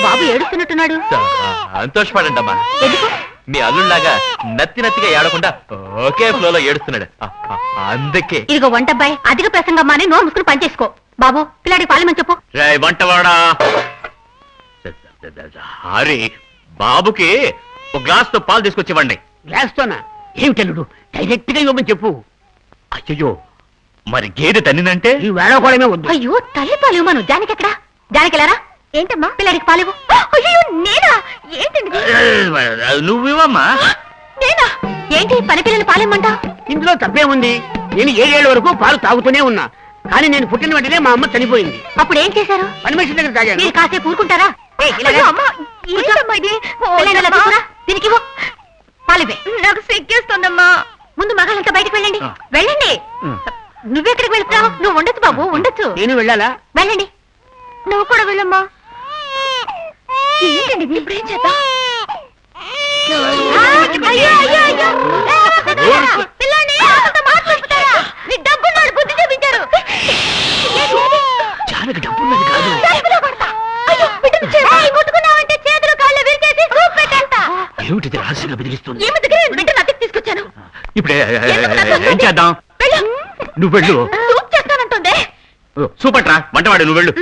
బాబు ఏడుస్తున్నట్టున్నాడు. సంతోషపడండి అమ్మా. ఎందుకు? మీ అల్లుళ్లాగా నత్తి ఏడకుండా ఒకే ఫ్లోలో ఏడుస్తున్నాడు, అందుకే. ఇదిగో వంటబ్బాయి, అధిక ప్రసంగమ్మా అని నోరు ముసుకుని పనిచేసుకో. బాబు పిల్లాడికి పాలమని చెప్పు. రేయ్ వంటవాడా, హరి బాబుకి ఒక గ్లాస్ తో పాలు తీసుకొచ్చి ఇవ్వండి. గ్లాస్ తోనా? ఏమిటల్లుడు, డైరెక్ట్ గా ఇవ్వమని చెప్పు. అయ్యో, మరి గేదె తన్నినంటే? ఈ వేళకోవడమే వద్దు. అయ్యో తల్లి పాలు ఇవ్వను. జానకి ఎక్కడా? జానకి వెళ్ళారా? ఏంటమ్మా పిల్లాడికి పాలు? అయ్యో నేనా? ఏంటండి నువ్వివమ్మా. నేనా? ఏంటి పని పిల్లలు పాలేమంటా? ఇందులో తప్పేముంది? నేను 7 ఏళ్ల వరకు పాలు తాగుతూనే ఉన్నా, కానీ నేను పుట్టిన వెంటనే మా అమ్మ చనిపోయింది. అప్పుడు ఏం చేశారు? పని మనిషి దగ్గర తాగాను. మీరు కాసేపు ఊరుకుంటారా? దీనికి పాలివే. నాకు సిగ్గేస్తుందమ్మా. ముందు మగాళ్ళంతా బయటకు వెళ్ళండి. వెళ్ళండి. నువ్వెక్కడికి వెళ్తున్నావు? నువ్వు ఉండొచ్చు బాబు, ఉండొచ్చు. నేను వెళ్ళాలా? వెళ్ళండి. నువ్వు కూడా వెళ్ళమ్మా. ఏంటండి ఇది? ఇప్పుడు ఏం చేద్దాం? అయ్యో అయ్యో అయ్యో, పిల్లని మాట్లాడుతారా? మీ డబ్బున్నాడు బుద్ధి చూపించారు. చాలా డబ్బున్నది కాదు. ముట్టుకున్నావంటే చేతులు కాళ్ళు విరిచేసి రూప్ పెట్టేస్తా. ఏమిటిది రహస్యంగా బెదిరిస్తుంది? ఏమి దగ్గర బిడ్డను అతికి తీసుకొచ్చాను. ఇప్పుడు ఏం చేద్దాం? నువ్వు వెళ్ళు. సూప్ చేస్తానంటుందే. సూపట్రా వంటవాడు, నువ్వు వెళ్ళు.